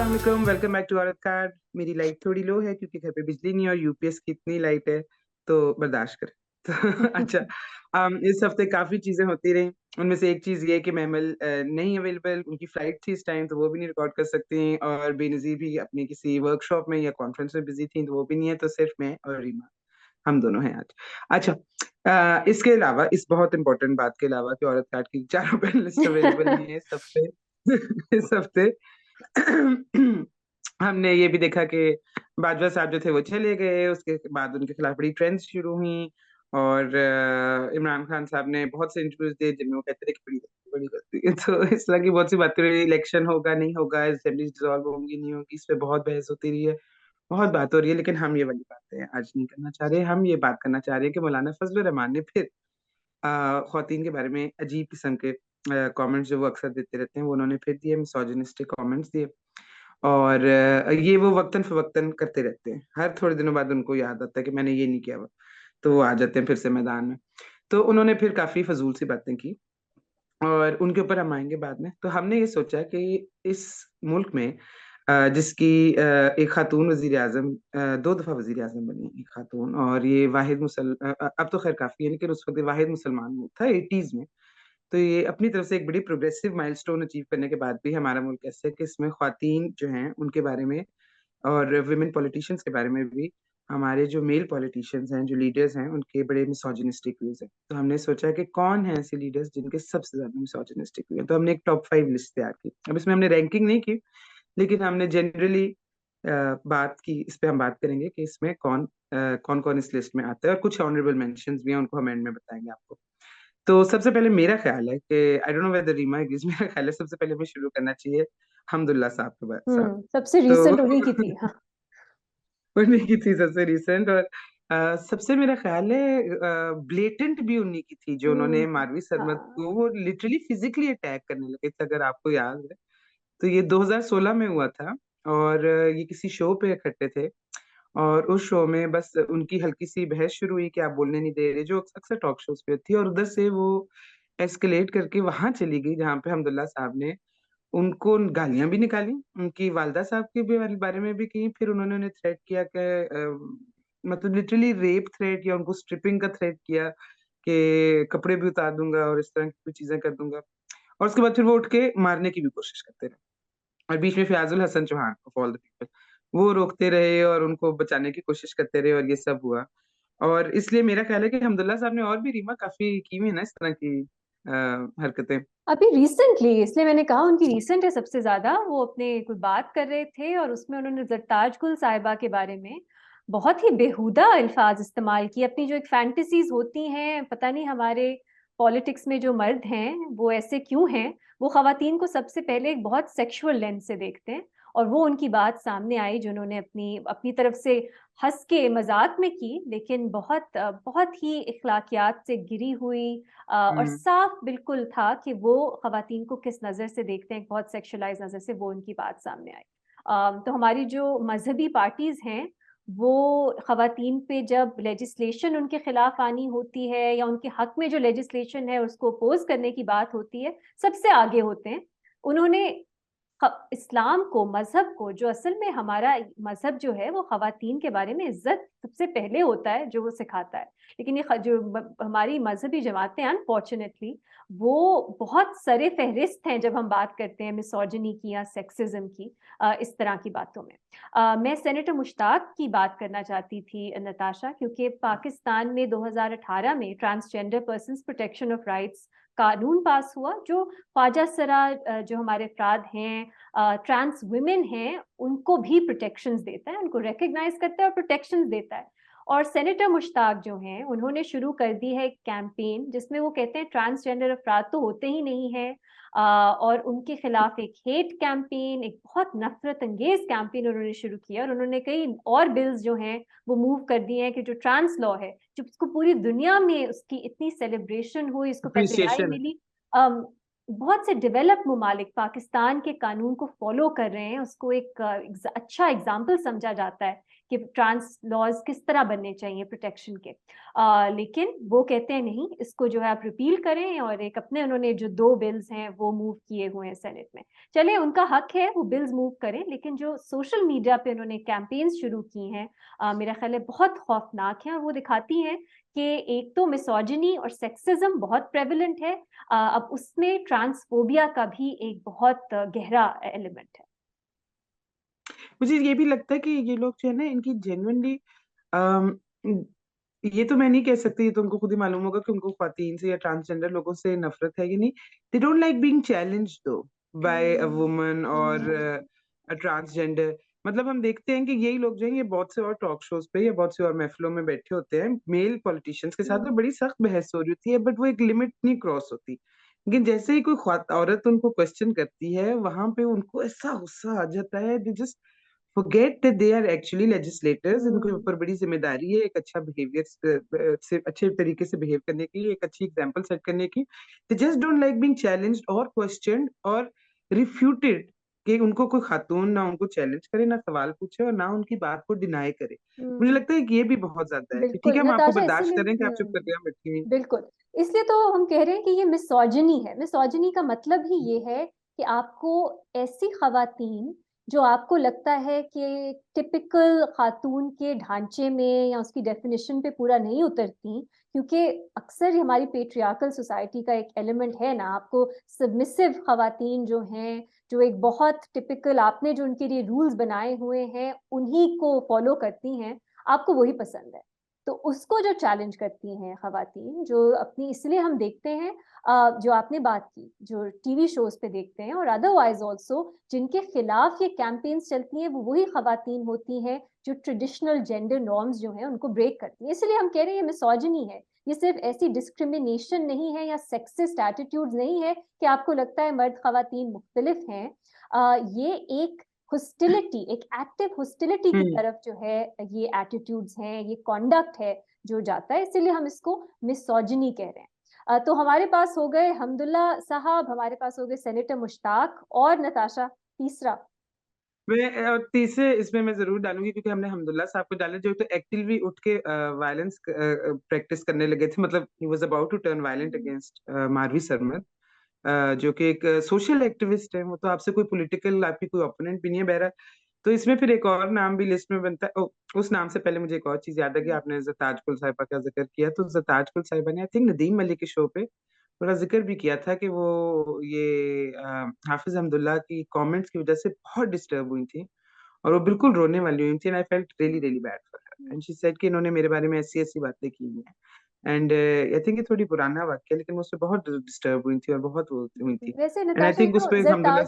अस्सलाम वालेकुम, welcome back to औरत कार्ड। मेरी लाइट थोड़ी लो है क्योंकि घर पे बिजली नहीं है और यूपीएस की इतनी लाइट है, तो बर्दाश्त करें। तो अच्छा, इस हफ्ते काफी चीजें होती रही। उनमें से एक चीज ये है कि महमल नहीं अवेलेबल, उनकी फ्लाइट थी इस टाइम, तो वो भी नहीं रिकॉर्ड कर सकती, और बेनजीर भी अपनी किसी वर्कशॉप में या कॉन्फ्रेंस में बिजी थी, तो वो भी नहीं है, तो सिर्फ मैं और रीमा, हम दोनों हैं आज। अच्छा, इसके अलावा, इस बहुत इंपॉर्टेंट बात के अलावा कि औरत कार्ड की चारों पैनलिस्ट अवेलेबल नहीं है इस हफ्ते, इस हफ्ते हमने ये भी देखा कि बाजवा साहब जो थे वो चले गए, उसके बाद उनके खिलाफ बड़ी ट्रेंड्स शुरू हुई, और इमरान खान साहब ने बहुत से इंटरव्यूज दिए जिनमें वो कहते थे कि बड़ी बड़ी गलती है। तो इस तरह की बहुत सी बातें रही, इलेक्शन होगा नहीं होगा, असेंबली डिसॉल्व होंगी नहीं होगी, इस पे बहुत बहस होती रही है, बहुत बात हो रही है, लेकिन हम ये वाली बातें आज नहीं करना चाह रहे। हम ये बात करना चाह रहे हैं कि मौलाना फजल रहमान ने फिर खवातीन के बारे में अजीब किस्म के कमेंट्स जो वो अक्सर देते रहते हैं, वो उन्होंने फिर दिए, मिसोजिनिस्टिक कमेंट्स दिए। और ये वो वक्तन फवक्तन करते रहते हैं, हर थोड़े दिनों बाद उनको याद आता है कि मैंने ये नहीं किया हुआ, तो वो आ जाते हैं फिर से मैदान में। तो उन्होंने फिर काफी फजूल सी बातें की, और उनके ऊपर हम आएंगे बाद में। तो हमने ये सोचा कि इस मुल्क में जिसकी एक खातून वजीर आजम, 2 दफा वजीर आजम बनी एक खातून, और ये वाहिद अब तो खैर काफी है, लेकिन उस वक्त वाहिद मुसलमान मुल्क था 80s में। तो ये अपनी तरफ से एक बड़ी प्रोग्रेसिव माइलस्टोन अचीव करने के बाद भी हमारा मुल्क ऐसे है कि इसमें ख्वातीन जो हैं उनके बारे में, और विमेन पॉलिटिशियंस के बारे में भी, हमारे जो मेल पॉलिटिशियंस हैं, जो लीडर्स हैं, उनके बड़े मिसोजिनिस्टिक व्यूज हैं। तो हमने सोचा कि कौन है ऐसे लीडर्स जिनके सबसे ज्यादा मिसोजिनिस्टिक व्यू है, तो हमने एक टॉप 5 लिस्ट तैयार की। अब इसमें हमने रैंकिंग नहीं की, लेकिन हमने जनरली बात की, इस पे हम बात करेंगे कि इसमें कौन कौन इस लिस्ट में आता है, और कुछ ऑनरेबल मेंशंस भी हैं, उनको हम एंड में बताएंगे आपको। तो सबसे पहले मेरा ख्याल है कि I don't know whether Reema agrees, मेरा ख्याल है सबसे पहले हमें शुरू करना चाहिए हमदुल्ला साहब के बाद साहब। सबसे तो रीसेंट उन्हीं की थी। हाँ। उन्हीं की थी सबसे रिसेंट, और सबसे मेरा ख्याल है ब्लेटेंट भी उन्हीं की थी, जो उन्होंने मारवी सरमद हाँ। को वो लिटरली फिजिकली अटैक करने लगे थे, अगर आपको याद है। तो ये 2016 में हुआ था, और ये किसी शो पे इकट्ठे थे, और उस शो में बस उनकी हल्की सी बहस शुरू हुई कि आप बोलने नहीं दे रहे, जो अक्सर टॉक शोज पे होती है, और उधर से वो एस्केलेट करके वहां चली गई जहाँ पे हमदुल्ला साहब ने उनको गालियां भी निकाली, उनकी वालदा साहब के भी बारे में भी की, फिर उन्होंने उन्हें थ्रेट किया कि मतलब लिटरली रेप थ्रेट, या उनको स्ट्रिपिंग का थ्रेट किया कि कपड़े भी उतार दूंगा और इस तरह की चीजें कर दूंगा। और उसके बाद फिर वो उठ के मारने की भी कोशिश करते रहे, और बीच में Fayazul Hasan Chauhan of all the people, वो रोकते रहे और उनको बचाने की कोशिश करते रहे, और ये सब हुआ। और इसलिए मेरा ख्याल है कि हमदुल्ला साहब ने और भी रीमा काफी की हुई है ना इस तरह की हरकतें। अभी रिसेंटली, इसलिए मैंने कहा उनकी रिसेंट है सबसे ज्यादा। वो अपने कोई बात कर रहे थे और उसमें उन्होंने जरताज गुल साहिबा के बारे में बहुत ही बेहुदा अल्फाज इस्तेमाल किए। अपनी जो एक फैंटेसीज होती हैं, पता नहीं हमारे पॉलिटिक्स में जो मर्द हैं वो ऐसे क्यों हैं, वो खवातीन को सबसे पहले एक बहुत सेक्सुअल लेंस से देखते हैं। और वो उनकी बात सामने आई जो उन्होंने अपनी अपनी तरफ से हंस के मजाक में की, लेकिन बहुत ही इखलाकियात से गिरी हुई। और हम्म। साफ बिल्कुल था कि वो खवातीन को किस नज़र से देखते हैं, बहुत सेक्सुअलाइज नज़र से वो उनकी बात सामने आई। तो हमारी जो मजहबी पार्टीज हैं वो खवातीन पे जब लेजिस्लेशन उनके खिलाफ आनी होती है या उनके हक में जो लेजिस्लेशन है उसको अपोज करने की बात होती है, सबसे आगे होते हैं। उन्होंने इस्लाम को, मजहब को, जो असल में हमारा मजहब जो है वो खवातीन के बारे में इज्जत सबसे पहले होता है जो वो सिखाता है। लेकिन जो हमारी मजहबी जमातें अनफॉर्चुनेटली वो बहुत सरे फहरिस्त हैं जब हम बात करते हैं मिसोजिनी की या सेक्सिज्म की, इस तरह की बातों में। मैं सेनेटर मुश्ताक की बात करना चाहती थी नताशा, क्योंकि पाकिस्तान में 2018 में transgender persons protection of rights कानून पास हुआ, जो ख्वाजा सरा जो हमारे अफराद हैं, ट्रांस वुमेन हैं, उनको भी प्रोटेक्शंस देता है, उनको रिकग्नाइज करता है और प्रोटेक्शंस देता है। और सेनेटर मुश्ताक जो हैं उन्होंने शुरू कर दी है एक कैंपेन जिसमें वो कहते हैं ट्रांसजेंडर अफराद तो होते ही नहीं हैं, और उनके खिलाफ एक हेट कैंपेन, एक बहुत नफरत अंगेज कैंपेन उन्होंने शुरू किया। और उन्होंने कई और बिल्स जो हैं वो मूव कर दिए हैं कि जो ट्रांस लॉ है, जो उसको पूरी दुनिया में उसकी इतनी सेलिब्रेशन हुई, इसको पजराई अप्रिसिएशन है। मिली। बहुत से डेवलप ममालिक पाकिस्तान के कानून को फॉलो कर रहे हैं, उसको एक अच्छा एग्जाम्पल समझा जाता है कि ट्रांस लॉज किस तरह बनने चाहिए प्रोटेक्शन के। लेकिन वो कहते हैं नहीं, इसको जो है आप रिपील करें, और एक अपने उन्होंने जो 2 बिल्स हैं वो मूव किए हुए हैं सेनेट में। चले, उनका हक है वो बिल्स मूव करें, लेकिन जो सोशल मीडिया पे उन्होंने कैंपेन्स शुरू की हैं मेरा ख्याल है बहुत खौफनाक हैं, और वो दिखाती हैं कि एक तो मिसोजिनी और सेक्सिज्म बहुत प्रेवलेंट है, अब उसमें ट्रांसफोबिया का भी एक बहुत गहरा एलिमेंट है। मुझे ये भी लगता है कि ये लोग जो है ना, इनकी जेन्युइनली ये तो मैं नहीं कह सकती, ये तो उनको खुद ही मालूम होगा कि उनको ख्वातीन से या ट्रांसजेंडर लोगों से नफरत है कि नहीं। They don't like being challenged दो बाय अ हम्म, वुमन और अ ट्रांसजेंडर। मतलब हम देखते हैं कि यही लोग जो हैं, ये बहुत से और टॉक शोज पे या बहुत से और महफिलों में बैठे होते हैं मेल पॉलिटिशियंस के साथ, तो हम्म, बड़ी सख्त बहस हो रही होती है, बट वो एक लिमिट नहीं क्रॉस होती। लेकिन जैसे ही कोई औरत उनको क्वेश्चन करती है, वहां पे उनको ऐसा गुस्सा आ जाता है, they just forget that they are actually legislators। इनके हम्म, ऊपर बड़ी जिम्मेदारी है एक अच्छा बिहेवियर से अच्छे तरीके से बिहेव करने की, एक अच्छी एग्जांपल सेट करने की। they just don't like being challenged और questioned और refuted, कि उनको कोई खातून ना उनको चैलेंज करे, ना सवाल पूछे, और ना उनकी बात को डिनाई करे। मुझे हम्म, लगता है कि ये भी बहुत ज्यादा है कि ठीक बिल्कुल है, हम आपको नताशा, बर्दाश्त इसीलिए करें कि आप चुप कर रहे हैं बैठी हुई। बिल्कुल, इसलिए तो हम कह रहे हैं कि ये मिसोजिनी है। मिसोजिनी का मतलब ही ये है कि आपको ऐसी खवातीन जो आपको लगता है कि टिपिकल खातून के ढांचे में या उसकी डेफिनेशन पे पूरा नहीं उतरती, क्योंकि अक्सर हमारी पेट्रियार्कल सोसाइटी का एक एलिमेंट है ना, आपको सबमिसिव खवातीन जो हैं, जो एक बहुत टिपिकल आपने जो उनके लिए रूल्स बनाए हुए हैं उन्हीं को फॉलो करती हैं, आपको वही पसंद है। तो उसको जो चैलेंज करती हैं खवातीन, जो अपनी, इसलिए हम देखते हैं जो आपने बात की, जो टीवी शोज पे देखते हैं और अदरवाइज ऑल्सो जिनके खिलाफ ये कैंपेन्स चलती हैं, वो वही खवातीन होती हैं जो ट्रेडिशनल जेंडर नॉर्म्स जो हैं उनको ब्रेक करती हैं। इसलिए हम कह रहे हैं ये मिसोजिनी है। ये सिर्फ ऐसी डिस्क्रिमिनेशन नहीं है या सेक्सिस्ट एटीट्यूड्स नहीं है कि आपको लगता है मर्द खवातीन मुख्तलिफ हैं। ये एक हॉस्टिलिटी, एक एक्टिव हॉस्टिलिटी की हम्म। तरफ जो है ये एटीट्यूड्स हैं, ये कॉन्डक्ट है जो जाता है, इसीलिए हम इसको मिसोजिनी कह रहे हैं। तो हमारे पास हो गए हमदुल्ला साहब, हमारे पास हो गए सेनेटर मुश्ताक, और नताशा तीसरा। मैं तीसरे इसमें मैं जरूर डालूंगी, क्योंकि हमने हमदुल्ला साहब को डाला जो तो एक्टिवली उठ के वायलेंस प्रैक्टिस करने लगे थे। मतलब he was about to turn violent hmm, against Marvi Sarmad, जो कि एक सोशल एक्टिविस्ट है। वो तो आपसे कोई पॉलिटिकल आपकी कोई ओपोनेंट भी नहीं है, बहरहाल। तो इसमें फिर एक और नाम भी लिस्ट में बनता है। उस नाम से पहले मुझे एक और चीज याद है कि आपने जरताज गुल साहिबा का जिक्र किया, तो जरताज गुल साहिबा ने आई थिंक नदीम मलिक के शो पे थोड़ा जिक्र भी किया था कि वो ये हाफिज हमदुल्ला की कमेंट्स की वजह से बहुत डिस्टर्ब हुई थी, और वो बिल्कुल रोने वाली हुई थी। And I felt really really bad for her, and she said कि इन्होंने मेरे बारे में ऐसी ऐसी बातें की हैं। एंड आई थिंक ये थोड़ी पुराना वाक्य है, लेकिन मैं उससे बहुत डिस्टर्ब हुई थी और बहुत वो हुई थी। वैसे एंड आई नताशा, ये थिंक उस तो पे हमदुल्ला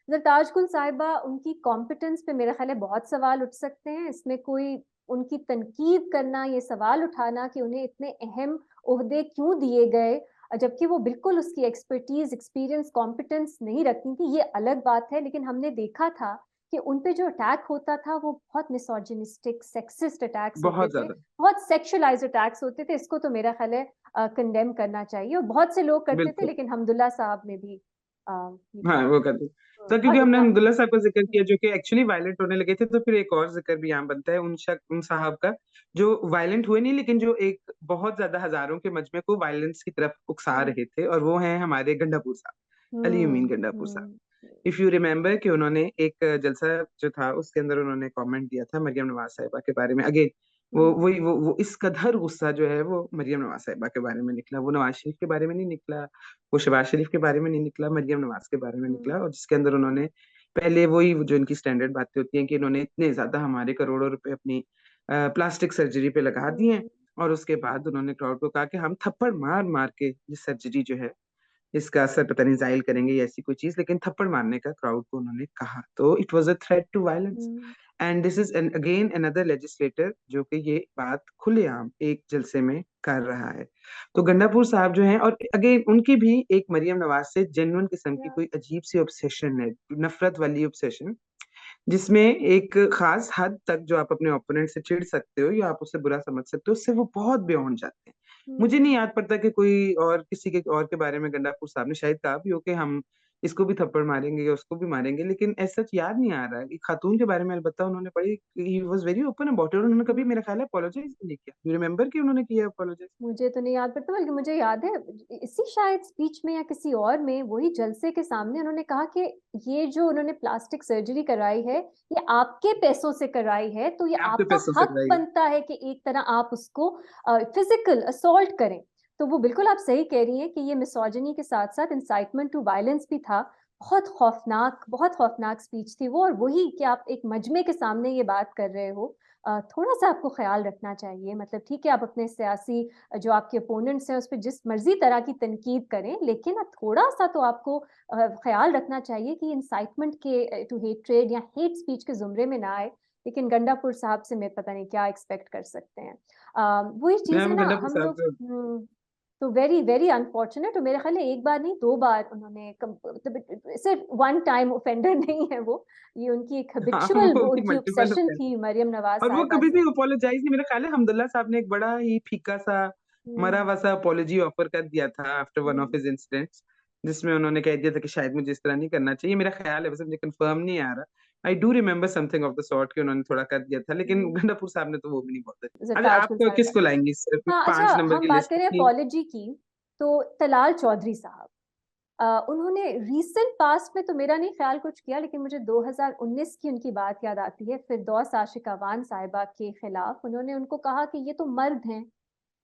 जरताज गुल साहिबा, उनकी कॉम्पिटेंस पे मेरा ख्याल है बहुत सवाल उठ सकते हैं। इसमें कोई उनकी तनकीद करना, ये सवाल उठाना कि उन्हें इतने अहम ओहदे क्यों दिए गए, जबकि वो बिल्कुल उसकी एक्सपर्टीज, एक्सपीरियंस, कॉम्पिटेंस नहीं रखती थी, ये अलग बात है। लेकिन हमने देखा था कि उन पे जो अटैक होता था वो बहुत मिसोजिनिस्टिक, सेक्सिस्ट अटैक्स होते बहुत थे, ज्यादा। बहुत सेक्सुअलाइज्ड अटैक्स होते थे। इसको तो मेरा ख्याल है कंडेम करना चाहिए, और बहुत से लोग करते थे, बिल्कुल। लेकिन हमदुल्ला साहब ने भी ये हाँ, किया। वो कर दूं। तो क्योंकि बहुत हमने इतना हमदुल्ला साहब का जिक्र किया जो कि एक्चुअली वायलेंट होने लगे थे, तो फिर एक और जिक्र भी यहाँ बनता है उन साहब का, जो वायलेंट हुए नहीं, लेकिन जो एक बहुत ज्यादा हजारों के मजमे को वायलेंस की तरफ उकसा हम्म, रहे थे, और वो हैं हमारे गंडापुर साहब, अली हम्म, यमीन गंडापुर साहब। हम्म, इफ यू रिमेम्बर कि उन्होंने एक जलसा जो था उसके अंदर उन्होंने कमेंट दिया था मरियम नवाज साहिबा के बारे में। अगेन वो इस कदर गुस्सा जो है वो मरियम नवाज साहिबा के बारे में निकला, वो नवाज शरीफ के बारे में नहीं निकला, वो शहबाज शरीफ के बारे में नहीं निकला, मरियम नवाज के बारे में हम्म, निकला। और जिसके अंदर उन्होंने पहले वही जो इनकी स्टैंडर्ड बातें होती हैं कि इन्होंने इतने ज्यादा हमारे करोड़ों रुपए अपनी प्लास्टिक सर्जरी पे लगा दिए हैं, हम्म, और उसके बाद उन्होंने क्राउड को कहा कि हम थप्पड़ मार मार के ये सर्जरी जो है इसका असर पता नहीं जाहिल करेंगे या ऐसी कोई चीज, लेकिन थप्पड़ मारने का क्राउड को उन्होंने कहा, तो it was a threat to violence. Hmm, and this is again another legislator जो कि ये बात खुलेआम एक जलसे में कर रहा है। तो गंडापुर साहब जो हैं, और अगेन उनकी भी एक मरियम नवाज से जेन्युइन किस्म की या- कोई अजीब सी ऑब्सेशन है, नफरत वाली ऑब्सेशन, जिसमें एक खास हद तक जो आप अपने ओपोनेंट से चिढ़ सकते हो या आप उससे बुरा समझ सकते हो, उससे वो बहुत बियॉन्ड जाते हैं। मुझे हम्म, नहीं याद पड़ता कि कोई और किसी के और के बारे में गंडापुर साहब ने शायद कहा भी हो कि हम इसको भी थप्पड़ मारेंगे या उसको भी मारेंगे, लेकिन ऐसा सच याद नहीं आ रहा है। एक खातून के बारे में अलबत्ता उन्होंने बड़ी, he was very open about it, उन्होंने कभी हम्म। मेरा ख्याल है अपोलोजाइज नहीं किया। यू रिमेम्बर कि उन्होंने किया अपोलोजाइज? मुझे तो नहीं याद, पड़ता बल्कि मुझे याद है इसी शायद स्पीच में या किसी और में वही जलसे के सामने उन्होंने कहा कि ये जो उन्होंने प्लास्टिक सर्जरी कराई है ये आपके पैसों से कराई है, तो ये आपके आपका पैसों से हक कराई है। बनता है कि एक तरह आप उसको फिजिकल असॉल्ट करें। तो वो बिल्कुल आप सही कह रही हैं कि ये मिसोजिनी के साथ साथ इंसाइटमेंट टू वायलेंस भी था। बहुत खौफनाक स्पीच थी वो, और वही कि आप एक मजमे के सामने ये बात कर रहे हो। थोड़ा सा आपको ख्याल रखना चाहिए, मतलब ठीक है आप अपने सियासी जो आपके अपोनेंट्स हैं उस पर जिस मर्जी तरह की तनकीद करें, लेकिन अब थोड़ा सा तो आपको ख्याल रखना चाहिए कि इंसाइटमेंट के टू हेट्रेड या हेट स्पीच के जुमरे में ना आए। लेकिन गंडापुर साहब से मैं पता नहीं क्या एक्सपेक्ट कर सकते हैं। वही चीज है मैम ना, गंडापुर हम साहब लोग तो तो वेरी वेरी अनफॉर्चुनेट। और मेरे ख्याल है एक बार नहीं दो बार उन्होंने सिर्फ वन टाइम ऑफेंडर नहीं है वो, ये उनकी एक हाँ, हैबिचुअल वो वो भी उनकी मल्टीपल ऑब्सेशन ऑफेंस, थी मरियम नवाज और वो साहिबा कभी से। भी अपोलोजाइज नहीं। मेरा ख्याल है हमदुल्ला साहब ने एक बड़ा ही फीका सा, मरा हम्म। हुआ सा अपॉलॉजी ऑफर कर दिया था after one of hmm. His incidents, जिसमें उन्होंने कह दिया था कि शायद मुझे इस तरह नहीं करना चाहिए। मेरा ख्याल है, वैसे मुझे कंफर्म नहीं आ रहा। I do remember something of the sort कि उन्होंने थोड़ा कर दिया था, लेकिन हम्म। गंडापुर साहब ने तो वो भी नहीं बोलते। अच्छा, जरताज आप गुल साहिबा। किसको लाएंगी सिर्फ हाँ अच्छा, 5 नंबर हम की बात लिस्ट करें की? अपॉलोजी की, तो तलाल चौधरी साहब, उन्होंने रीसेंट पास्ट में तो मेरा नहीं ख्याल कुछ किया, लेकिन मुझे 2019 की उनकी बात याद आती है। फिरदौस आशिक अवान साहिबा के खिलाफ उन्होंने उनको कहा कि ये तो मर्द हैं।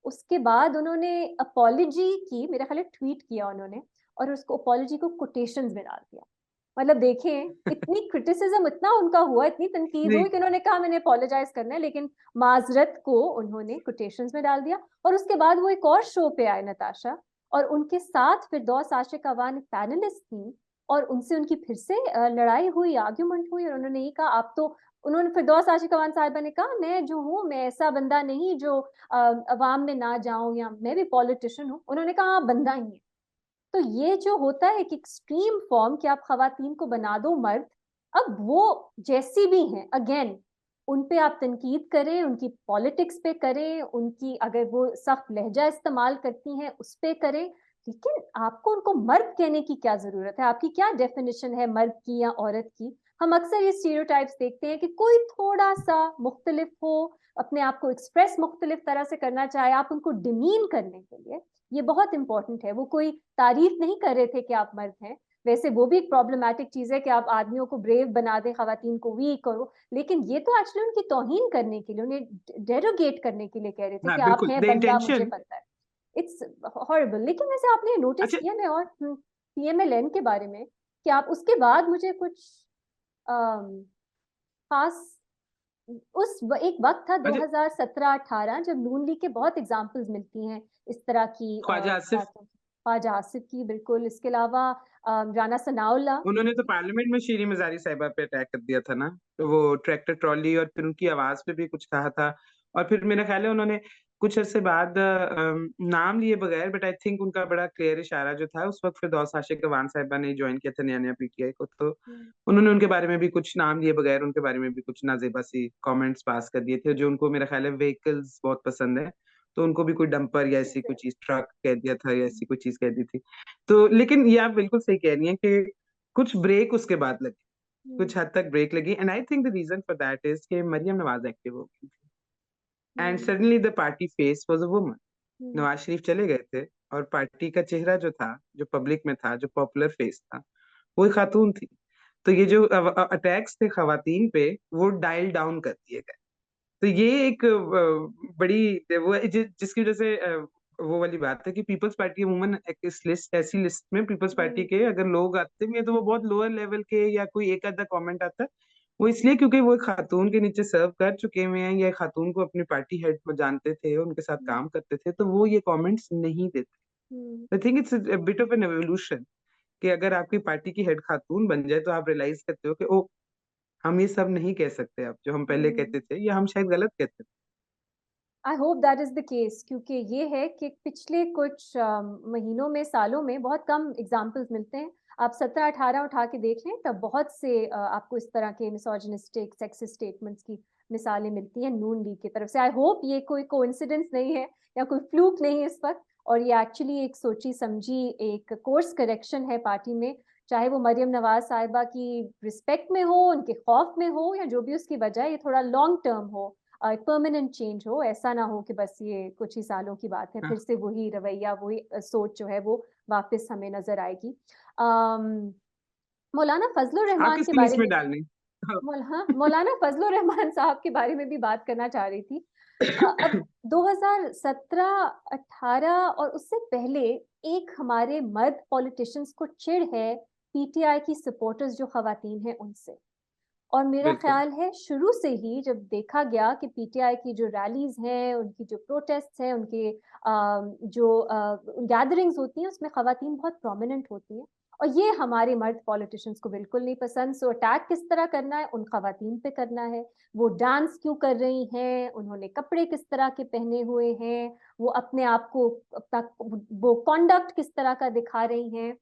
उसके बाद उन्होंने अपॉलोजी की, मेरा ख्याल है ट्वीट किया उन्होंने, और उसको अपॉलोजी को कोटेशंस में डाल दिया। मतलब देखें, इतनी क्रिटिसिज्म, इतना उनका हुआ, इतनी तनकीद नहीं। हुई कि उन्होंने कहा मैंने अपोलोजाइज करना है, लेकिन माजरत को उन्होंने कोटेशंस में डाल दिया। और उसके बाद वो एक और शो पे आए नताशा, और उनके साथ फिरदौस आशिक अवान पैनलिस्ट थी, और उनसे उनकी फिर से लड़ाई हुई, आर्ग्यूमेंट हुई, और उन्होंने ये कहा आप तो, उन्होंने फिरदौस आशिक अवान साहिबा ने कहा मैं जो हूँ मैं ऐसा बंदा नहीं जो अवाम में ना जाऊं, या मैं भी पॉलिटिशियन हूँ। उन्होंने कहा आप बंदा ही है। तो ये जो होता है एक एक्सट्रीम फॉर्म कि आप खवातीन को बना दो मर्द, अब वो जैसी भी हैं अगेन, उन पे आप तनकीद करें, उनकी पॉलिटिक्स पे करें, उनकी अगर वो सख्त लहजा इस्तेमाल करती हैं उस पे करें, लेकिन आपको उनको मर्द कहने की क्या जरूरत है? आपकी क्या डेफिनेशन है मर्द की या औरत की? हम अक्सर ये स्टीरियोटाइप्स देखते हैं कि कोई थोड़ा सा मुख्तलिफ हो, अपने आप को एक्सप्रेस मुख्तलिफ तरह से करना चाहे, आप उनको डिमीन करने के लिए, ये बहुत इंपॉर्टेंट है। वो कोई तारीफ नहीं कर रहे थे कि आप मर्द हैं। वैसे वो भी एक प्रॉब्लमैटिक चीज है कि आप आदमियों को ब्रेव बना दें, खवातीन को वीक करो, लेकिन ये तो एक्चुअली उनकी तौहीन करने के लिए, उन्हें डेरोगेट करने के लिए कह रहे थे हाँ कि आप बिल्कुल, हैं द बंदा, मुझे इंटेंशन। पता है। It's horrible. लेकिन वैसे आपने नोटिस अच्छा। किया, मैं और पीएमएलएन के बारे में, कि आप उसके बाद मुझे कुछ अम, खास, एक वक्त था अच्छा, 2017-18 जब नून लीग के बहुत एग्जांपल्स मिलती हैं इस तरह की ख्वाजा आसिफ, बातों की। ख्वाजा आसिफ की बिल्कुल, इसके अलावा राना सनाउल्लाह। उन्होंने तो पार्लियामेंट में शीरी मजारी साहिबा पे अटैक कर दिया था ना, तो वो ट्रैक्टर ट्रॉली और फिर उनकी आवाज पे भी कुछ कहा था। और फिर मेरा ख्याल है उन्होंने कुछ अरसे बाद नाम लिए बगैर, बट आई थिंक उनका बड़ा क्लियर इशारा जो था उस वक्त, फिरदौस आशिक अवान साहिबा ने ज्वाइन किया था नया नया पीटीआई को, तो उन्होंने उनके बारे में भी कुछ नाम लिए बगैर उनके बारे में भी कुछ नाजेबा सी कमेंट्स पास कर दिए थे, जो उनको मेरा ख्याल है व्हीकल्स बहुत पसंद है, तो उनको भी कोई डंपर या ऐसी कोई चीज, ट्रक कह दिया था या ऐसी कोई चीज कह दी थी। तो लेकिन ये आप बिल्कुल सही कह रही हैं कि कुछ ब्रेक उसके बाद लगी, कुछ हद तक ब्रेक लगी, and I think the reason for that is कि मरियम नवाज एक्टिव हो गई थी, and suddenly the party face was a woman. Nawaz Sharif चले गए थे, और पार्टी का चेहरा जो था, जो पब्लिक में था, जो पॉपुलर फेस था, वो एक खातून थी। तो ये जो अटैक्स थे खवातीन पे, वो डायल डाउन कर दिए गए। तो ये एक बड़ी वो है, जिसकी वजह से वो वाली बात है कि पीपल्स पार्टी अमूमन इस लिस्ट, ऐसी लिस्ट में पीपल्स पार्टी के अगर लोग आते भी हैं तो वो बहुत लोअर लेवल के, या कोई एक आधा कमेंट आता है, वो इसलिए क्योंकि वो एक खातून के नीचे सर्व कर चुके हुए हैं, या खातून को अपनी पार्टी हेड में जानते थे, उनके साथ काम करते थे, तो वो ये कमेंट्स नहीं देते। I think it's bit of N evolution कि अगर आपकी पार्टी की हेड खातून बन जाए तो आप रियलाइज करते हो कि ओ, हम ये सब नहीं कह सकते अब, जो हम पहले कहते थे या हम शायद गलत कहते थे। I hope that is the case, क्योंकि ये है कि पिछले कुछ महीनों में, सालों में बहुत कम एग्जाम्पल्स मिलते हैं। आप 17-18 उठा के देख लें, तब बहुत से आपको इस तरह के मिसोजिनिस्टिक सेक्सिस्ट स्टेटमेंट्स की मिसालें मिलती हैं नून लीग की तरफ से। आई होप ये कोई कोइंसिडेंस नहीं है या कोई फ्लूक नहीं है इस वक्त, और ये एक्चुअली एक सोची समझी एक कोर्स करेक्शन है पार्टी में, चाहे वो मरियम नवाज साहिबा की रिस्पेक्ट में हो, उनके खौफ में हो, या जो भी उसकी वजह, ये थोड़ा लॉन्ग टर्म हो, परमानेंट चेंज हो। ऐसा ना हो कि बस ये कुछ ही सालों की बात है, फिर से वही रवैया, वही सोच जो है वो वापस हमें नजर आएगी। मौलाना फजलुर आप रहमान के किसकी बारे लिस्ट में में भी, डालनी? हाँ। मौलाना फजलुर रहमान साहब के बारे में भी बात करना चाह रही थी। अब 2017-18 और उससे पहले एक हमारे मर्द पॉलिटिशियंस को चिढ़ है पीटीआई की सपोर्टर्स जो खवातीन हैं उनसे। और मेरा बिल्कुल। ख्याल है शुरू से ही जब देखा गया कि पीटीआई की जो रैलीज हैं, उनकी जो प्रोटेस्ट हैं, उनके जो गैदरिंग्स होती हैं, उसमें खवातीन बहुत प्रोमिनेंट होती हैं। और ये हमारे मर्द पॉलिटिशियंस को बिल्कुल नहीं पसंद। सो अटैक किस तरह करना है, उन खवातीन पे करना है। वो डांस क्यों कर रही हैं, उन्होंने कपड़े किस तरह के पहने हुए हैं, वो अपने आप को, अपना वो कॉन्डक्ट किस तरह का दिखा रही हैं।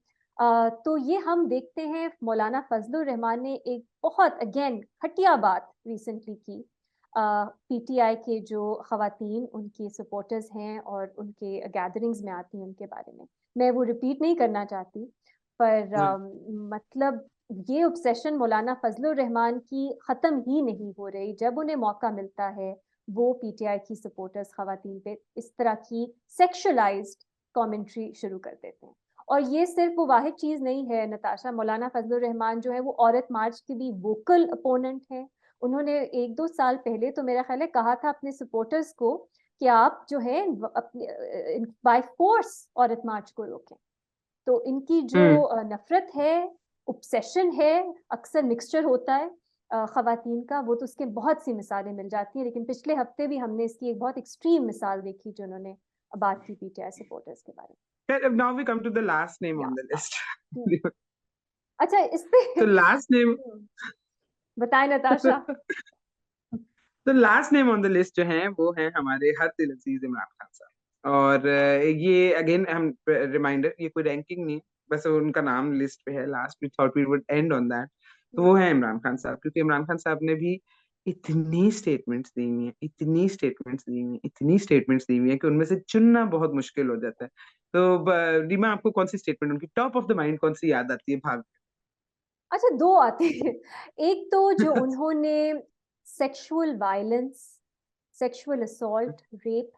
तो ये हम देखते हैं मौलाना फजलुर रहमान ने एक बहुत अगेन घटिया बात रिसेंटली की। पीटीआई के जो खवातीन उनकी सपोर्टर्स हैं और उनके गैदरिंग्स में आती हैं, उनके बारे में मैं वो रिपीट नहीं करना चाहती, पर मतलब ये ऑब्सेशन मौलाना फजलुर रहमान की ख़त्म ही नहीं हो रही। जब उन्हें मौका मिलता है वो पीटीआई की सपोर्टर्स खवातीन पे इस तरह की सेक्शुअलाइज्ड कमेंट्री शुरू कर देते हैं। और ये सिर्फ वो वाहिद चीज नहीं है नताशा, मौलाना फजलुर रहमान जो है वो औरत मार्च की भी वोकल अपोनेंट है। उन्होंने 1-2 साल पहले तो मेरा ख्याल है कहा था अपने सपोर्टर्स को कि आप जो है अपने बाय फोर्स औरत मार्च को रोकें। तो इनकी जो हम्म। नफरत है, ऑब्सेशन है, अक्सर मिक्सचर होता है खवातीन का, वो तो उसके बहुत सी मिसालें मिल जाती हैं। लेकिन पिछले हफ्ते भी हमने इसकी एक बहुत एक्सट्रीम मिसाल देखी जिन्होंने बात की पीटीआई सपोर्टर्स के बारे Now we come to the last name में। on या, the list. हम्म, अच्छा इस पे तो लास्ट नेम बताएं नताशा। तो last name on the list जो है वो है हमारे हर दिल अजीज इमरान खान साहब। और ये अगेन हम रिमाइंडर, ये कोई रैंकिंग नहीं है, बस उनका नाम लिस्ट पे है last, we thought we would end on that. तो वो है इमरान खान साहब, क्योंकि इमरान खान साहब ने भी इतनी स्टेटमेंट्स दी हुई हैं, इतनी स्टेटमेंट्स दी हुई हैं, इतनी स्टेटमेंट्स दी हुई हैं कि उनमें से चुनना बहुत मुश्किल हो जाता है। तो रीमा, आपको कौन सी स्टेटमेंट उनकी टॉप ऑफ द माइंड कौन सी याद आती है भाव? अच्छा, दो आते हैं। एक तो जो उन्होंने sexual violence, sexual assault, rape,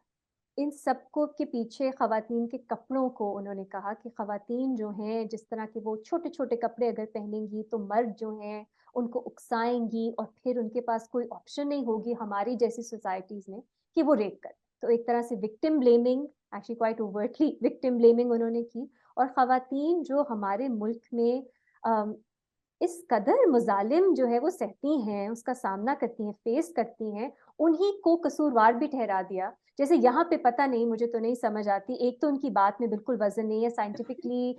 इन सबको के पीछे खवातीन के कपड़ों को उन्होंने कहा कि खवातीन जो हैं जिस तरह के वो छोटे छोटे कपड़े अगर पहनेंगी तो मर्द जो हैं उनको उकसाएंगी और फिर उनके पास कोई ऑप्शन नहीं होगी हमारी जैसी सोसाइटीज में कि वो रेप करें। तो एक तरह से victim blaming, actually quite overtly victim blaming उन्होंने की। और खवातीन जो हमारे मुल्क में इस कदर मुजालिम जो है वो सहती हैं, उसका सामना करती हैं, फेस करती हैं, उन्हीं को कसूरवार भी ठहरा दिया। जैसे यहाँ पे पता नहीं, मुझे तो नहीं समझ आती, एक तो उनकी बात में बिल्कुल वजन नहीं है, साइंटिफिकली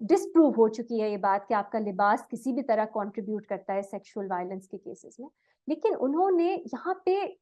डिस्प्रूव हो चुकी है ये बात कि आपका लिबास किसी भी तरह कंट्रीब्यूट करता है सेक्सुअल वायलेंस के केसेस में। लेकिन उन्होंने यहाँ पे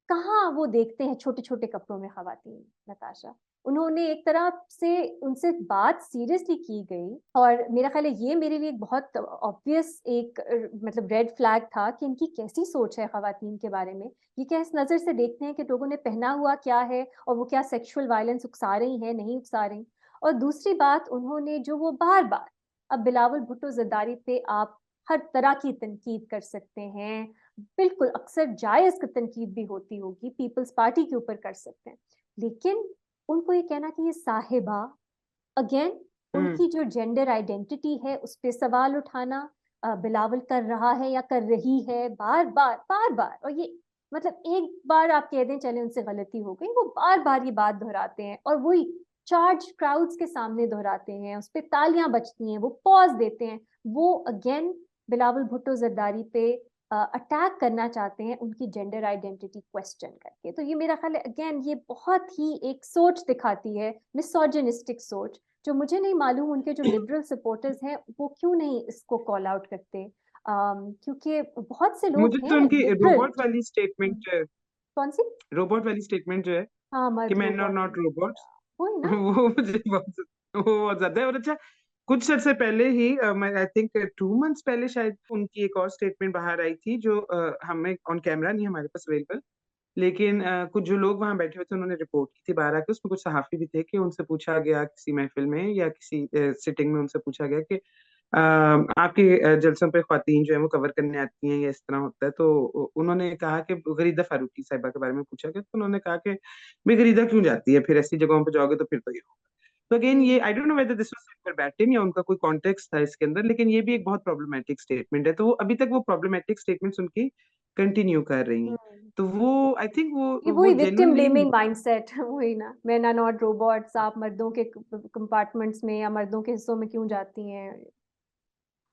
कहाँ वो देखते हैं छोटे छोटे कपड़ों में खवातीन, नताशा। उन्होंने एक तरह से उनसे बात सीरियसली की गई, और मेरा ख्याल है ये मेरे लिए एक बहुत ऑब्वियस एक मतलब रेड फ्लैग था कि इनकी कैसी सोच है खवातीन के बारे में। ये क्या इस नज़र से देखते हैं कि लोगों ने पहना हुआ क्या है और वो क्या सेक्सुअल वायलेंस उकसा रही हैं, नहीं उकसा रही। और दूसरी बात, उन्होंने जो वो बार बार, अब बिलावल भुट्टो जरदारी पे आप हर तरह की तनकीद कर सकते हैं, बिल्कुल अक्सर जायज तनकीद भी होती होगी, पीपल्स पार्टी के ऊपर कर सकते हैं, लेकिन उनको ये कहना कि ये साहिबा, अगेन हम्म। उनकी जो जेंडर आइडेंटिटी है उस पर सवाल उठाना, बिलावल कर रहा है या कर रही है, बार बार बार बार। और ये मतलब एक बार आप कह दें चले उनसे गलती हो गई, वो बार बार ये बात दोहराते हैं और वही चार्ज क्राउड्स के सामने दोहराते हैं, उस पर तालियां बजती हैं, वो पॉज देते हैं, वो अगेन बिलावल भुट्टो जरदारी पे अटैक करना चाहते हैं उनकी जेंडर आइडेंटिटी क्वेश्चन करके। तो ये मेरा ख्याल है अगेन ये बहुत ही एक सोच दिखाती है, मिसोजिनिस्टिक सोच, जो मुझे नहीं मालूम उनके जो लिबरल सपोर्टर्स हैं वो क्यों नहीं इसको कॉल आउट करते। क्योंकि बहुत से लोग मुझे तो हैं उनकी लिबरल रोबोट जो, वाली स्टेटमेंट, कौन सी? रोबोट वाली स्टेटमेंट जो है हाँ, कि मर्द man are robot not robots, वही ना। वो मुझे वो बहुत ज्यादा है। और अच्छा, कुछ अर्से पहले ही, मैं आई थिंक 2 मंथ्स पहले शायद, उनकी एक और स्टेटमेंट बाहर आई थी जो हमें ऑन कैमरा नहीं हमारे पास अवेलेबल, लेकिन कुछ जो लोग वहां बैठे हुए थे उन्होंने रिपोर्ट की थी बाहर आके। उसमें कुछ सहाफी भी थे कि उनसे पूछा गया किसी महफिल में या किसी सिटिंग में, उनसे पूछा गया कि आपके जलसों पे ख्वातीन जो है वो कवर करने आती हैं या इस तरह होता है, तो उन्होंने कहा कि गरीदा फारूकी साहिबा के बारे में पूछा गया, तो उन्होंने कहा कि भाई गरीदा क्यों जाती है, फिर ऐसी जगहों पे जाओगे तो फिर तो ये होगा। तो अगेन ये आई don't know whether this was for batting या उनका कोई कॉन्टेक्स्ट था इसके अंदर, लेकिन ये भी एक बहुत प्रॉब्लमेटिक स्टेटमेंट है, तो वो अभी तक वो प्रॉब्लमेटिक स्टेटमेंट्स उनकी कंटिन्यू कर रही हैं। हम्म। तो वो आई थिंक ये वो वही विक्टिम जेन्युइनली ब्लेमिंग माइंडसेट वही ना, men are not robots, आप मर्दों के कंपार्टमेंट्स में या मर्दों के हिस्सों में क्यों जाती हैं।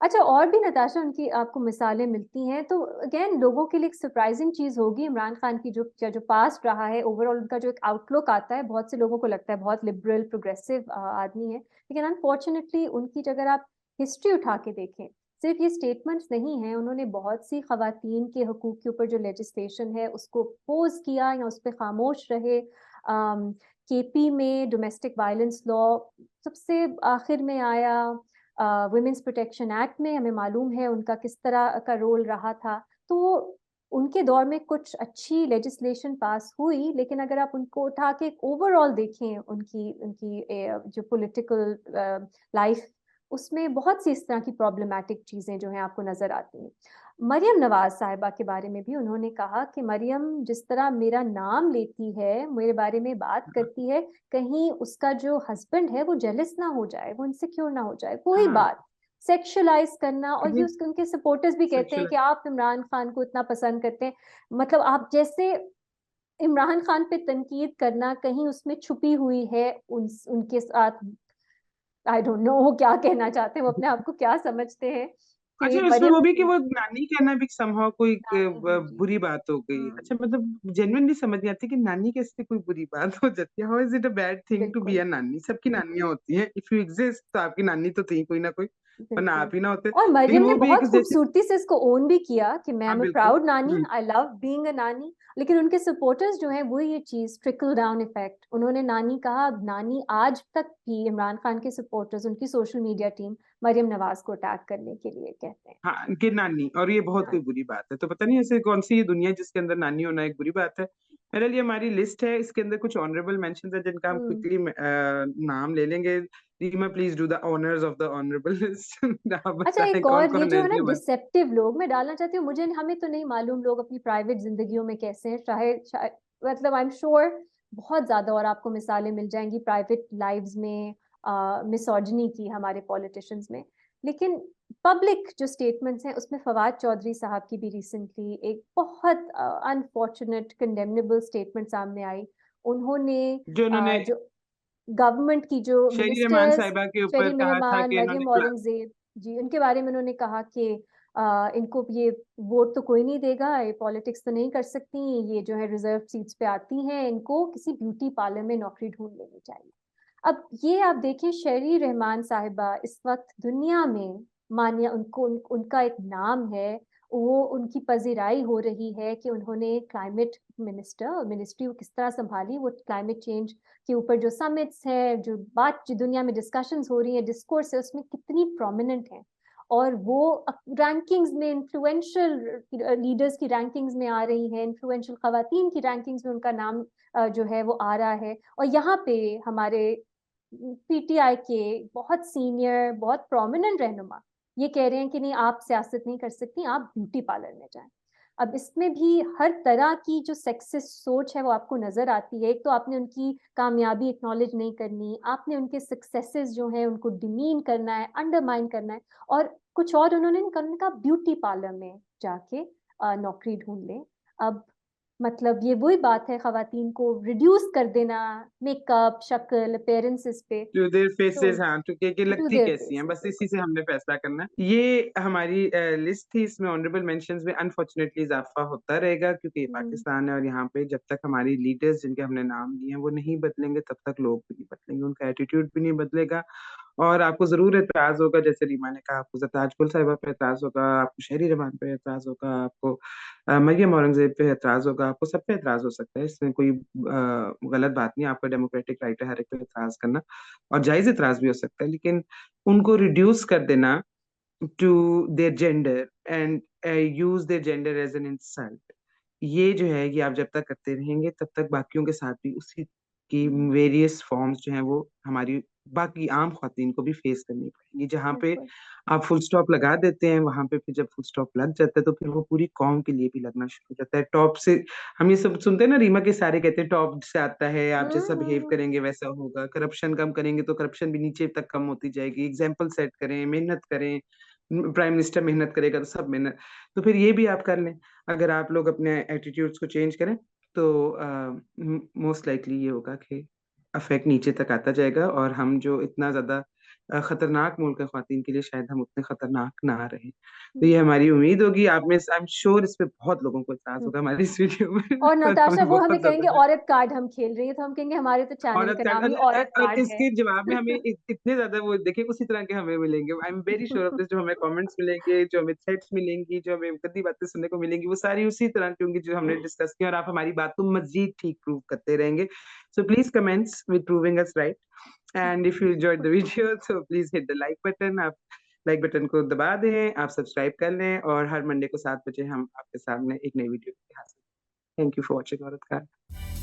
अच्छा, और भी नताशा उनकी आपको मिसालें मिलती हैं, तो अगेन लोगों के लिए एक सरप्राइजिंग चीज होगी इमरान खान की जो जो पास्ट रहा है, ओवरऑल उनका जो एक आउटलुक आता है, बहुत से लोगों को लगता है बहुत लिबरल प्रोग्रेसिव आदमी है, लेकिन अनफॉर्चुनेटली उनकी अगर आप हिस्ट्री उठा के देखें, सिर्फ ये स्टेटमेंट्स नहीं हैं, उन्होंने बहुत सी खवातीन के हकूक के ऊपर जो लेजिस्लेशन है उसको पोज किया या उस पर खामोश रहे। केपी में डोमेस्टिक वायलेंस लॉ सबसे आखिर में आया, वुमेन्स प्रोटेक्शन एक्ट में हमें मालूम है उनका किस तरह का रोल रहा था। तो उनके दौर में कुछ अच्छी लेजिस्लेशन पास हुई, लेकिन अगर आप उनको उठा के ओवरऑल देखें उनकी उनकी जो पॉलिटिकल लाइफ, उसमें बहुत सी इस तरह की प्रॉब्लमैटिक चीजें जो हैं आपको नजर आती हैं। मरियम नवाज साहिबा के बारे में भी उन्होंने कहा कि मरियम जिस तरह मेरा नाम लेती है, मेरे बारे में बात करती है, कहीं उसका जो हस्बैंड है वो जेलस ना हो जाए, वो इनसिक्योर ना हो जाए। वही हाँ बात, सेक्सुअलाइज करना, और ये ये उसके उनके सपोर्टर्स भी कहते हैं सेक्सुअल कि आप इमरान खान को इतना पसंद करते हैं, मतलब आप जैसे इमरान खान पे तनकीद करना कहीं उसमें छुपी हुई है उनके साथ। आई डोंट नो वो क्या कहना चाहते हैं, वो अपने आप को क्या समझते हैं कि अच्छा, उसमें वो मरियम भी कि वो नानी कहना भी समहाउ कोई नानी, हाँ जी। बुरी बात हो गई। हाँ, अच्छा, मतलब जेन्युइनली समझ नहीं आती कि नानी कैसे कोई बुरी बात हो जाती है। How is it a bad thing to be बिल्कुल अ नानी? सबकी नानियां होती हैं, इफ यू एग्जिस्ट तो आपकी नानी तो थी कोई ना कोई, वरना बिल्कुल। आप ही ना होते। और लेकिन मरियम ने वो भी एक बहुत जैसे, खूबसूरती से इसको ओन भी किया कि मैं हाँ एम अ बिल्कुल। प्राउड नानी, आई लव बीइंग अ नानी। लेकिन उनके सपोर्टर्स जो हैं वो ये चीज ट्रिकल डाउन इफेक्ट, उन्होंने नानी कहा, अब नानी आज तक भी इमरान खान के सपोर्टर्स, उनकी social media team Maryam Nawaz को अटैक करने के लिए कहते हैं। हाँ कि नानी, और ये बहुत कोई हाँ। बुरी बात है, तो पता नहीं ऐसे कौन सी ये दुनिया है जिसके अंदर नानी होना एक बुरी बात है। मेरे लिए हमारी लिस्ट है, इसके अंदर कुछ ऑनरेबल मेंशंस है जिनका हम हम्म। क्विकली नाम ले लेंगे। Reema please do the honours of the honourable list. आप अच्छा, बताएं एक कौन और ये कौन जो है है ना इसके बाद। डिसेप्टिव लोग, मैं डालना चाहती हूँ, मुझे हमें तो नहीं मालूम लोग अपनी प्राइवेट जिंदगियों में कैसे हैं, शायद मतलब आई एम श्योर बहुत ज्यादा, और आपको मिसालें मिल जाएंगी प्राइवेट लाइव्स में मिसोजिनी की हमारे पॉलिटिशियंस में। लेकिन पब्लिक जो स्टेटमेंट्स हैं उसमें फवाद चौधरी साहब की भी रिसेंटली एक बहुत अनफॉर्चुनेट कंडेमनेबल स्टेटमेंट सामने आई। उन्होंने जो उन्होंने जो गवर्नमेंट की जो शेरी रहमान मिनिस्टर्स, साहिबा के ऊपर शेरी कहा था मेहमान, कि मरियम इन्होंने औरंगजेब जी, उनके बारे में उन्होंने कहा कि इनको ये वोट तो कोई नहीं देगा, ये पॉलिटिक्स तो नहीं कर सकती, ये जो है रिजर्व सीट्स पे आती हैं, इनको किसी ब्यूटी पार्लर में नौकरी ढूंढ लेनी चाहिए। अब ये आप देखें, शेरी रहमान साहिबा इस वक्त दुनिया में मानिया, उनका एक नाम है, वो उनकी पजीराई हो रही है कि उन्होंने क्लाइमेट मिनिस्ट्री वो किस तरह संभाली, वो क्लाइमेट चेंज के ऊपर जो समिट्स हैं, जो बात जो दुनिया में डिस्कशंस हो रही है, डिस्कोर्स है, उसमें कितनी प्रोमिनेंट है। और वो रैंकिंग्स में इन्फ्लुएंशियल लीडर्स की रैंकिंग्स में आ रही है, इन्फ्लुएंशियल खवातीन की रैंकिंग्स में उनका नाम जो है वो आ रहा है। और यहाँ पे हमारे पीटीआई के बहुत सीनियर बहुत प्रोमिनेंट रहनुमा ये कह रहे हैं कि नहीं, आप सियासत नहीं कर सकती, आप ब्यूटी पार्लर में जाएं। अब इसमें भी हर तरह की जो सेक्सिस्ट सोच है वो आपको नजर आती है। एक तो आपने उनकी कामयाबी एक्नॉलेज नहीं करनी, आपने उनके सक्सेसेस जो हैं उनको डिमीन करना है, अंडरमाइन करना है, और कुछ और उन्होंने करने का ब्यूटी पार्लर में जाके नौकरी ढूंढ लें। अब मतलब ये वही बात है, खवातीन को रिड्यूस कर देना मेकअप, शक्ल, अपेयरेंसेस पे, टू देयर तो फेसेस, हाँ, टू के टू लगती देयर कैसी हैं, फेसेस, बस इसी बिल्कुल। से हमने फैसला करना है। ये हमारी लिस्ट थी, इसमें ऑनरेबल मेंशंस में अनफॉर्चुनेटली इजाफा होता रहेगा, क्योंकि ये हम्म। पाकिस्तान है और यहाँ पे जब तक हमारी लीडर्स जिनके हमने नाम लिए हैं वो नहीं बदलेंगे तब तक लोग भी नहीं बदलेंगे, उनका एटीट्यूड भी नहीं बदलेगा। और आपको जरूर एतराज होगा, जैसे रीमा ने कहा, आपको ताजपुर साहिबा पे एतराज होगा, आपको शहरी रहमान पे एतराज होगा, आपको मरियम औरंगजेब पे एतराज होगा, आपको सब पे एतराज हो सकता है, इसमें कोई गलत बात नहीं, आपका डेमोक्रेटिक राइट है हर एक पे एतराज करना, और जायज एतराज भी हो सकता है। लेकिन उनको रिड्यूस कर देना to their gender and use their gender as an insult, ये जो है कि आप जब तक करते रहेंगे तब तक बाकियों के साथ भी उसी की वेरियस फॉर्म्स जो हैं वो हमारी बाकी आम ख़वातीन को भी फेस करनी पड़ेंगी। जहाँ पे बिल्कुल। आप फुल स्टॉप लगा देते हैं, वहाँ पे फिर जब फुल स्टॉप लग जाता है, तो फिर वो पूरी कौम के लिए भी लगना शुरू हो जाता है। टॉप से हम ये सब सुनते हैं ना, रीमा के सारे कहते हैं टॉप से आता है, आप जैसा बिहेव हुँ। करेंगे वैसा होगा, करप्शन कम करेंगे तो करप्शन भी नीचे तक कम होती जाएगी, एग्ज़ाम्पल सेट करें, मेहनत करें, प्राइम मिनिस्टर मेहनत करेगा तो सब मेहनत, तो फिर ये भी आप कर लें। अगर आप लोग अपने एटीट्यूड्स को चेंज करें, तो मोस्ट लाइकली ये होगा कि इफ़ेक्ट नीचे तक आता जाएगा और हम जो इतना ज़्यादा खतरनाक मुल्क है ख़वातीन के लिए, शायद हम उतने खतरनाक ना रहें। तो ये हुँ। हमारी उम्मीद होगी, आप में से आई एम श्योर इस पे बहुत लोगों को एतराज़ हुँ। होगा हमारी इस वीडियो में और और नताशा हमें वो हमें बहुत कहेंगे ज़्यादा औरत कार्ड हम खेल रही हैं, तो हम कहेंगे हमारे तो चैनल औरत का कार्ड नाम ही औरत और कार्ड है। इसके जवाब में हमें इतने ज़्यादा वो देखिए उसी तरह के हमें मिलेंगे। I am very sure of this, जो हमें कमेंट्स मिलेंगे, जो हमें थ्रेड्स मिलेंगी, जो हमें गंदी बातें सुनने को मिलेंगी, वो सारी उसी तरह की होंगी जो हमने डिस्कस की और आप हमारी बात को मज़ीद ठीक प्रूव करते रहेंगे। So please comments with proving us right and if you enjoyed the video so please hit the like button. आप लाइक बटन को दबा दें, आप सब्सक्राइब कर लें और हर मंडे को 7 बजे हम आपके सामने एक नई वीडियो लेके हाज़िर। थैंक यू फॉर वॉचिंग औरत कार्ड।